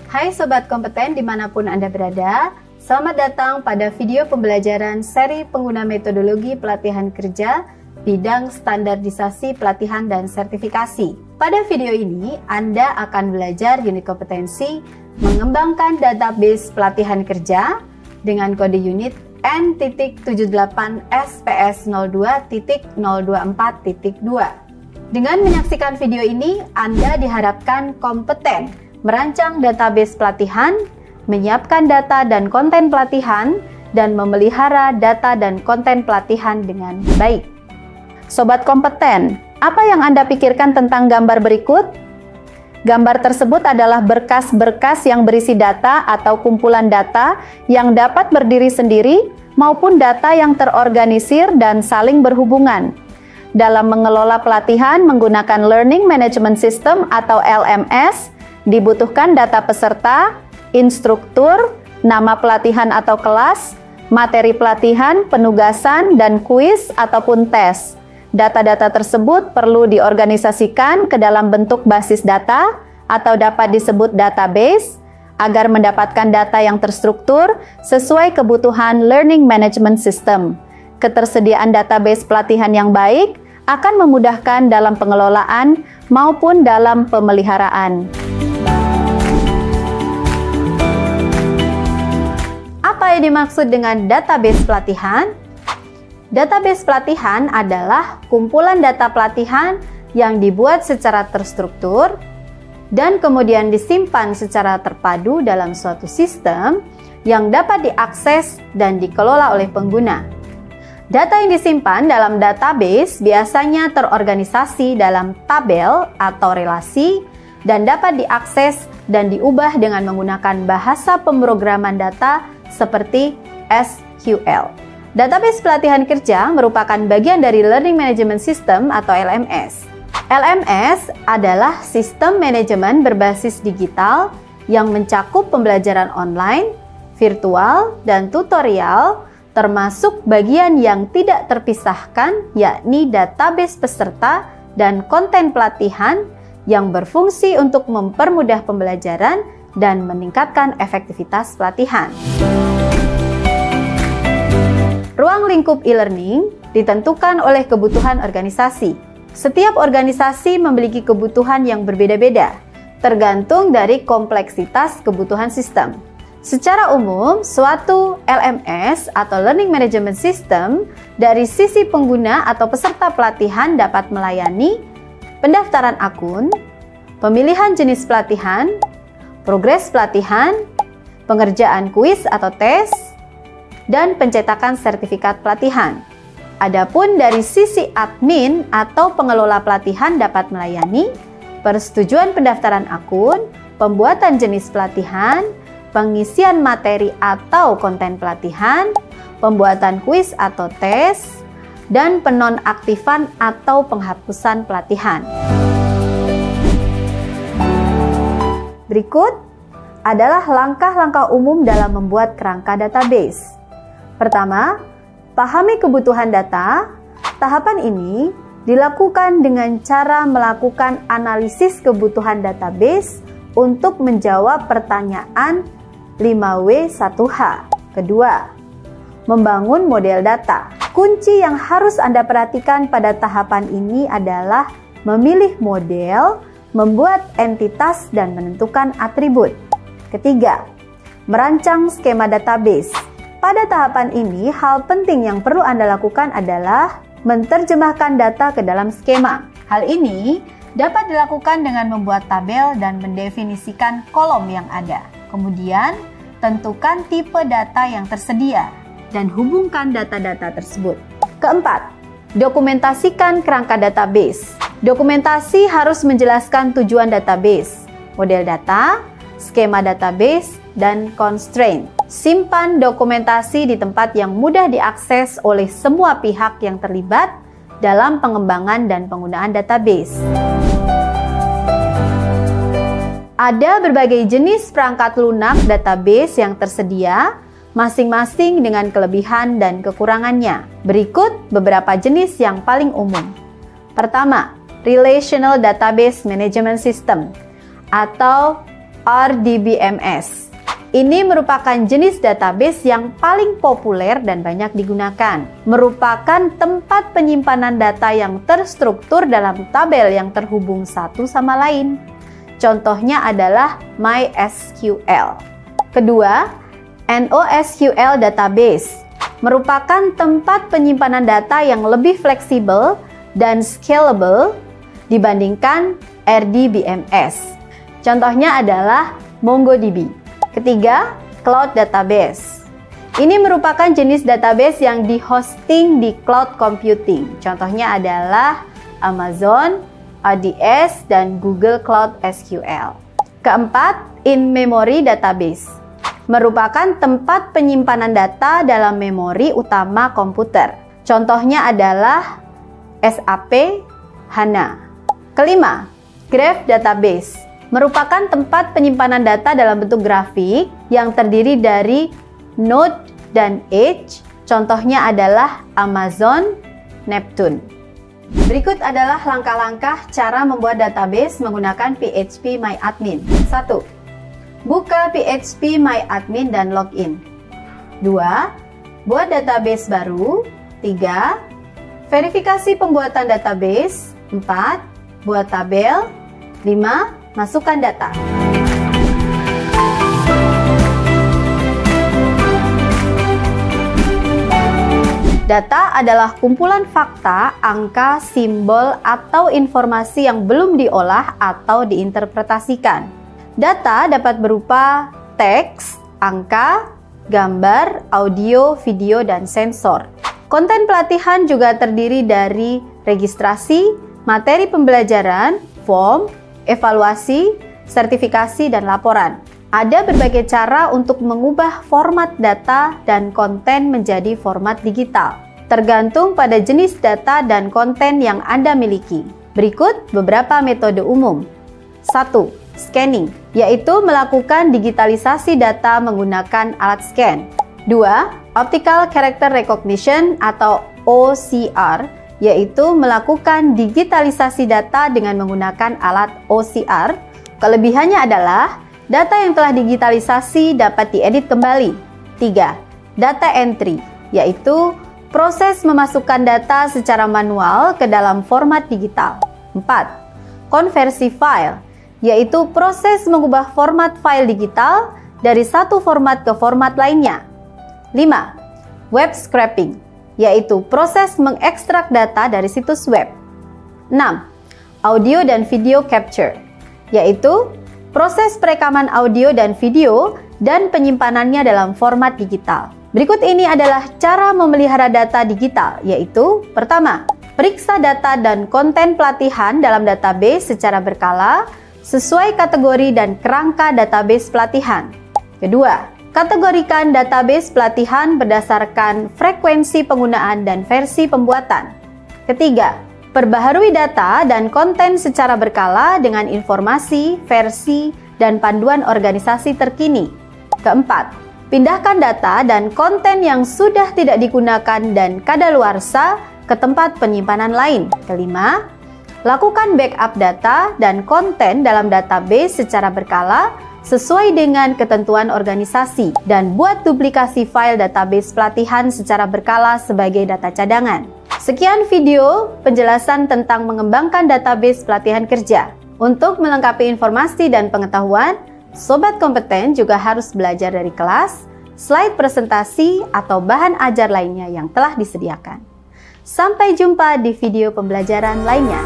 Hai Sobat Kompeten dimanapun Anda berada, selamat datang pada video pembelajaran seri pengguna metodologi pelatihan kerja bidang standarisasi pelatihan dan sertifikasi. Pada video ini, Anda akan belajar unit kompetensi mengembangkan database pelatihan kerja dengan kode unit N.78SPS02.024.2. Dengan menyaksikan video ini, Anda diharapkan kompeten merancang database pelatihan, menyiapkan data dan konten pelatihan, dan memelihara data dan konten pelatihan dengan baik. Sobat kompeten, apa yang Anda pikirkan tentang gambar berikut? Gambar tersebut adalah berkas-berkas yang berisi data atau kumpulan data yang dapat berdiri sendiri maupun data yang terorganisir dan saling berhubungan. Dalam mengelola pelatihan menggunakan Learning Management System atau LMS, dibutuhkan data peserta, instruktur, nama pelatihan atau kelas, materi pelatihan, penugasan, dan kuis ataupun tes. Data-data tersebut perlu diorganisasikan ke dalam bentuk basis data atau dapat disebut database agar mendapatkan data yang terstruktur sesuai kebutuhan Learning Management System. Ketersediaan database pelatihan yang baik akan memudahkan dalam pengelolaan maupun dalam pemeliharaan. Apa yang dimaksud dengan database pelatihan? Database pelatihan adalah kumpulan data pelatihan yang dibuat secara terstruktur dan kemudian disimpan secara terpadu dalam suatu sistem yang dapat diakses dan dikelola oleh pengguna. Data yang disimpan dalam database biasanya terorganisasi dalam tabel atau relasi dan dapat diakses dan diubah dengan menggunakan bahasa pemrograman data seperti SQL. Database pelatihan kerja merupakan bagian dari Learning Management System atau LMS. LMS adalah sistem manajemen berbasis digital yang mencakup pembelajaran online, virtual, dan tutorial, termasuk bagian yang tidak terpisahkan, yakni database peserta dan konten pelatihan yang berfungsi untuk mempermudah pembelajaran dan meningkatkan efektivitas pelatihan. Ruang lingkup e-learning ditentukan oleh kebutuhan organisasi. Setiap organisasi memiliki kebutuhan yang berbeda-beda, tergantung dari kompleksitas kebutuhan sistem. Secara umum, suatu LMS atau Learning Management System dari sisi pengguna atau peserta pelatihan dapat melayani pendaftaran akun, pemilihan jenis pelatihan, progres pelatihan, pengerjaan kuis atau tes, dan pencetakan sertifikat pelatihan. Adapun dari sisi admin atau pengelola pelatihan dapat melayani persetujuan pendaftaran akun, pembuatan jenis pelatihan, pengisian materi atau konten pelatihan, pembuatan kuis atau tes, dan penonaktifan atau penghapusan pelatihan. Berikut adalah langkah-langkah umum dalam membuat kerangka database. Pertama, pahami kebutuhan data. Tahapan ini dilakukan dengan cara melakukan analisis kebutuhan database untuk menjawab pertanyaan 5W1H. Kedua, membangun model data. Kunci yang harus Anda perhatikan pada tahapan ini adalah memilih model, membuat entitas, dan menentukan atribut. Ketiga, merancang skema database. Pada tahapan ini, hal penting yang perlu Anda lakukan adalah menerjemahkan data ke dalam skema. Hal ini dapat dilakukan dengan membuat tabel dan mendefinisikan kolom yang ada. Kemudian, tentukan tipe data yang tersedia dan hubungkan data-data tersebut. Keempat, dokumentasikan kerangka database. Dokumentasi harus menjelaskan tujuan database, model data, skema database, dan constraint. Simpan dokumentasi di tempat yang mudah diakses oleh semua pihak yang terlibat dalam pengembangan dan penggunaan database. Ada berbagai jenis perangkat lunak database yang tersedia, masing-masing dengan kelebihan dan kekurangannya. Berikut beberapa jenis yang paling umum. Pertama, Relational Database Management System atau RDBMS. Ini merupakan jenis database yang paling populer dan banyak digunakan. Merupakan tempat penyimpanan data yang terstruktur dalam tabel yang terhubung satu sama lain. Contohnya adalah MySQL. Kedua, NoSQL database. Merupakan tempat penyimpanan data yang lebih fleksibel dan scalable dibandingkan RDBMS. Contohnya adalah MongoDB. Ketiga, Cloud Database. Ini merupakan jenis database yang di-hosting di cloud computing. Contohnya adalah Amazon, AWS, dan Google Cloud SQL. Keempat, In-Memory Database. Merupakan tempat penyimpanan data dalam memori utama komputer. Contohnya adalah SAP HANA. Kelima, Graph Database. Merupakan tempat penyimpanan data dalam bentuk grafik yang terdiri dari node dan edge. Contohnya adalah Amazon, Neptune. Berikut adalah langkah-langkah cara membuat database menggunakan PHPMyAdmin. 1. Buka PHPMyAdmin dan login. 2. Buat database baru. 3. Verifikasi pembuatan database. 4. Buat tabel. 5. Masukkan data. Data adalah kumpulan fakta, angka, simbol, atau informasi yang belum diolah atau diinterpretasikan. Data dapat berupa teks, angka, gambar, audio, video, dan sensor. Konten pelatihan juga terdiri dari registrasi, materi pembelajaran, form, evaluasi, sertifikasi, dan laporan. Ada berbagai cara untuk mengubah format data dan konten menjadi format digital, tergantung pada jenis data dan konten yang Anda miliki. Berikut beberapa metode umum. 1. Scanning, yaitu melakukan digitalisasi data menggunakan alat scan. 2. Optical Character Recognition atau OCR, yaitu melakukan digitalisasi data dengan menggunakan alat OCR. Kelebihannya adalah data yang telah digitalisasi dapat diedit kembali. 3. Data entry, yaitu proses memasukkan data secara manual ke dalam format digital. 4. Konversi file, yaitu proses mengubah format file digital dari satu format ke format lainnya. 5. Web scraping, yaitu proses mengekstrak data dari situs web. 6. Audio dan video capture, yaitu proses perekaman audio dan video dan penyimpanannya dalam format digital. Berikut ini adalah cara memelihara data digital, yaitu pertama, periksa data dan konten pelatihan dalam database secara berkala sesuai kategori dan kerangka database pelatihan. Kedua, kategorikan database pelatihan berdasarkan frekuensi penggunaan dan versi pembuatan. Ketiga, perbaharui data dan konten secara berkala dengan informasi, versi, dan panduan organisasi terkini. Keempat, pindahkan data dan konten yang sudah tidak digunakan dan kadaluarsa ke tempat penyimpanan lain. Kelima, lakukan backup data dan konten dalam database secara berkala sesuai dengan ketentuan organisasi, dan buat duplikasi file database pelatihan secara berkala sebagai data cadangan. Sekian video penjelasan tentang mengembangkan database pelatihan kerja. Untuk melengkapi informasi dan pengetahuan, Sobat Kompeten juga harus belajar dari kelas, slide presentasi, atau bahan ajar lainnya yang telah disediakan. Sampai jumpa di video pembelajaran lainnya.